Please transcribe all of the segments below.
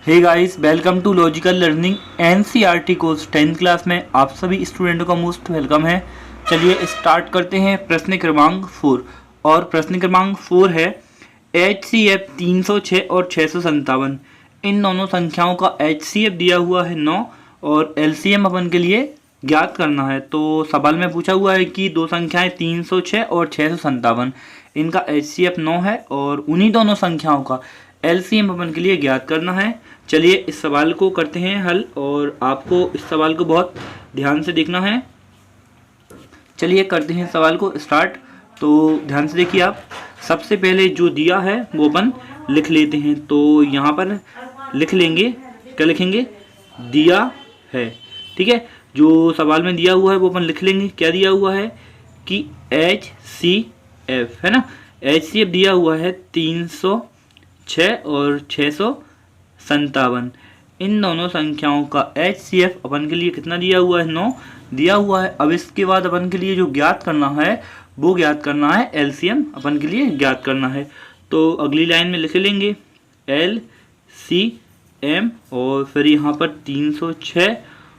Hey guys, welcome to logical learning NCERT course 10th class में आप सभी स्टूडेंटों का मोस्ट वेलकम है। चलिए स्टार्ट करते हैं। प्रश्न क्रमांक 4 और प्रश्न क्रमांक 4 है HCF 306 और 657। इन दोनों संख्याओं का HCF दिया हुआ है 9 और LCM अपन के लिए ज्ञात करना है। तो सवाल में पूछा हुआ है कि दो संख्याएं 306 और 657, इनका HCF 9 है और उन्हीं दोनों संख्याओं का LCM अपन के लिए ज्ञात करना है। चलिए इस सवाल को करते हैं हल और आपको इस सवाल को बहुत ध्यान से देखना है। चलिए करते हैं सवाल को स्टार्ट। तो ध्यान से देखिए आप, सबसे पहले जो दिया है वो अपन लिख लेते हैं। तो यहाँ पर लिख लेंगे, क्या लिखेंगे? दिया है, ठीक है। जो सवाल में दिया हुआ है वो अपन लिख लेंगे। क्या दिया हुआ है कि HCF है ना, HCF दिया हुआ है 306 और 657। इन दोनों संख्याओं का HCF अपन के लिए कितना दिया हुआ है? 9 दिया हुआ है। अब इसके बाद अपन के लिए जो ज्ञात करना है वो ज्ञात करना है LCM अपन के लिए ज्ञात करना है। तो अगली लाइन में लिख लेंगे LCM और फिर यहाँ पर 306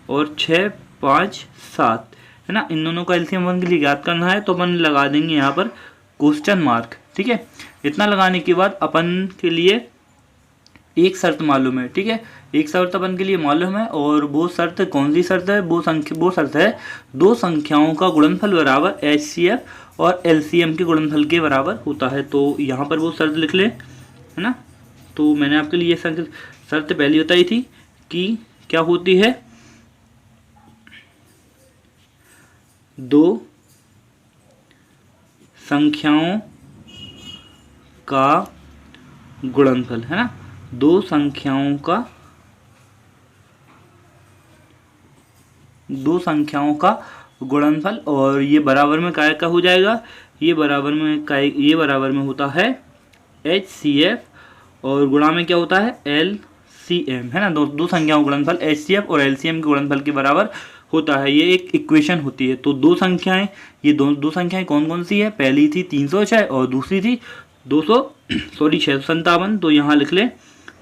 और 657 है ना, इन दोनों का LCM अपन के लिए ज्ञात करना है। तो अपन लगा देंगे यहाँ पर क्वेश्चन मार्क, ठीक है। इतना लगाने के बाद अपन के लिए एक शर्त मालूम है, ठीक है। एक शर्त अपन के लिए मालूम है और वो शर्त कौन सी शर्त है? वो शर्त है दो संख्याओं का गुणनफल बराबर HCF और LCM के गुणनफल के बराबर होता है। तो यहाँ पर वो शर्त लिख ले, है ना। तो मैंने आपके लिए शर्त पहले बताई थी कि क्या होती है? दो संख्याओं का गुणनफल, है ना, दो संख्याओं का गुणनफल और ये बराबर में काय का हो जाएगा? ये बराबर में होता है HCF और गुणा में क्या होता है? LCM, है ना। दो संख्याओं का गुणनफल HCF और LCM के गुणनफल के बराबर होता है। ये एक इक्वेशन होती है। तो दो संख्याएं, ये दो संख्याएं कौन कौन सी है? पहली थी 306 और दूसरी थी 657। तो यहाँ लिख ले,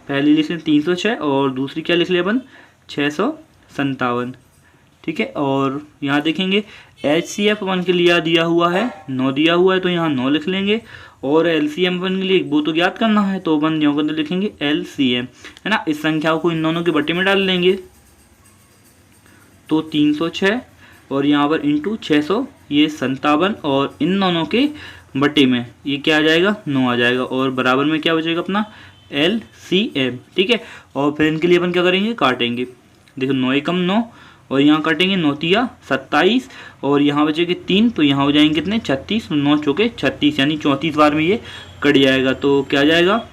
पहली लिख लें 306 और दूसरी क्या लिख ले अपन? 657, ठीक है। और यहाँ देखेंगे HCF अपन के लिए दिया हुआ है 9 दिया हुआ है, तो यहाँ 9 लिख लेंगे। और LCM अपन के लिए वो तो ज्ञात करना है, तो अपन यहाँ के अंदर लिखेंगे LCM, है ना। इस संख्या को इन दोनों के बट्टे में डाल लेंगे। तो 306 और यहाँ पर इंटू 600, ये 57 और इन दोनों के बट्टे में ये क्या आ जाएगा? 9 आ जाएगा और बराबर में क्या बचेगा अपना? LCM, ठीक है। और फिर इनके लिए अपन क्या करेंगे? काटेंगे। देखो 9 एकम 9 और यहाँ काटेंगे 9 तिया 27 और यहाँ बचेंगे 3, तो यहाँ हो जाएंगे कितने? 36, 9 चौके 36, यानी 34 बार में ये कट जाएगा। तो क्या जाएगा?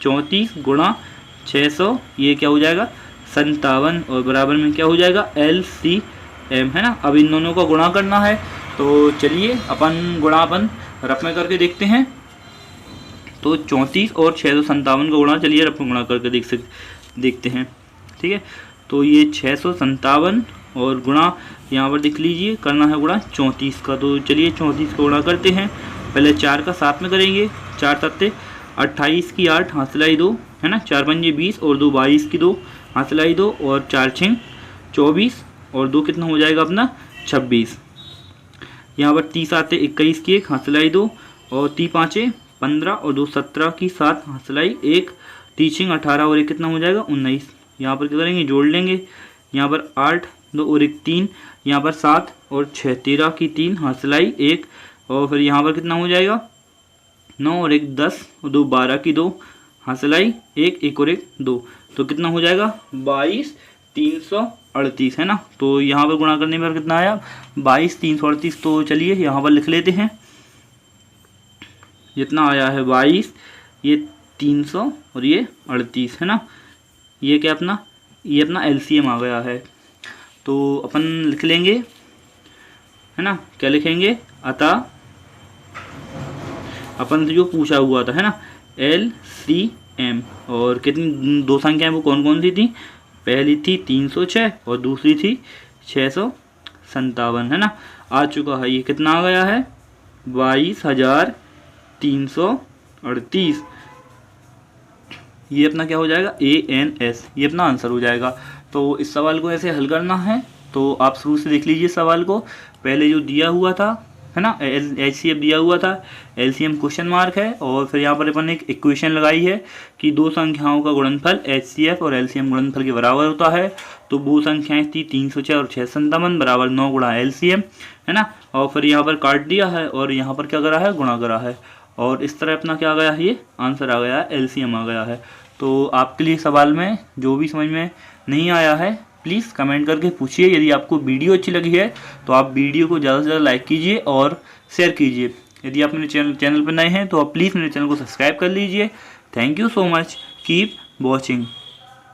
34 गुणा 600, ये क्या हो जाएगा? 57 और बराबर में क्या हो जाएगा? LCM, है ना। अब इन दोनों का गुणा करना है। तो चलिए अपन गुणापन रफ में करके देखते हैं। तो 34 और 657 का गुणा, चलिए रफ में गुणा करके देखते हैं, ठीक है। तो ये 657 और गुणा यहाँ पर देख लीजिए, करना है गुणा 34 का। तो चलिए 34 का गुणा करते हैं। पहले 4 का 7 में करेंगे, 4 सत्ते 28 की 8 हासिलाई 2, है ना। 4 पंजे 20 और 2 22 की 2 हासिलाई 2 और 4 6 24 और 2 कितना हो जाएगा अपना? 26। यहाँ पर 30 आते 21 की 1 हासिलाई 2 और 30 पाँचे 15 और 2 17 की 7 हासिलाई 1, 30 18 और 1 कितना हो जाएगा? 19। यहाँ पर क्या करेंगे? जोड़ लेंगे। यहाँ पर 8 2 और 1 3, यहाँ पर 7 और 6 13 की 3 हासिलाई 1 और फिर यहाँ पर कितना हो जाएगा? 9 और 1 10 और 2 12 की 2 हासिलाई 1 1 और 1 2, तो कितना हो जाएगा? 22 338, है ना। तो यहाँ पर गुणा करने पर कितना आया? 22 338। तो चलिए यहाँ पर लिख लेते हैं, जितना आया है 22, ये 300 और ये 38, है ना। ये क्या अपना? ये अपना LCM आ गया है। तो अपन लिख लेंगे, है ना। क्या लिखेंगे? अतः अपन जो पूछा हुआ था, है ना, LCM और कितनी दो संख्याएं वो कौन कौन सी थी? पहली थी 306 और दूसरी थी 657, है ना। आ चुका है। ये कितना आ गया है? 22,338। ये अपना क्या हो जाएगा, ANS, ये अपना आंसर हो जाएगा। तो इस सवाल को ऐसे हल करना है, तो आप शुरू से देख लीजिए सवाल को। पहले जो दिया हुआ था है ना, HCF दिया हुआ था, LCM क्वेश्चन मार्क है, और फिर यहाँ पर अपन एक इक्वेशन लगाई है कि दो संख्याओं का गुणनफल HCF और LCM गुणनफल के बराबर होता है। तो वो संख्याएं थी 306 और 657 बराबर 9 गुणा LCM, है ना। और फिर यहाँ पर काट दिया है और यहाँ पर क्या करा है, गुणा करा है, और इस तरह अपना क्या आ गया है, ये आंसर आ गया है, LCM आ गया है। तो आपके लिए सवाल में जो भी समझ में नहीं आया है प्लीज़ कमेंट करके पूछिए। यदि आपको वीडियो अच्छी लगी है तो आप वीडियो को ज़्यादा से ज़्यादा लाइक कीजिए और शेयर कीजिए। यदि आप मेरे चैनल पर नए हैं तो आप प्लीज़ मेरे चैनल को सब्सक्राइब कर लीजिए। Thank you so much, keep watching.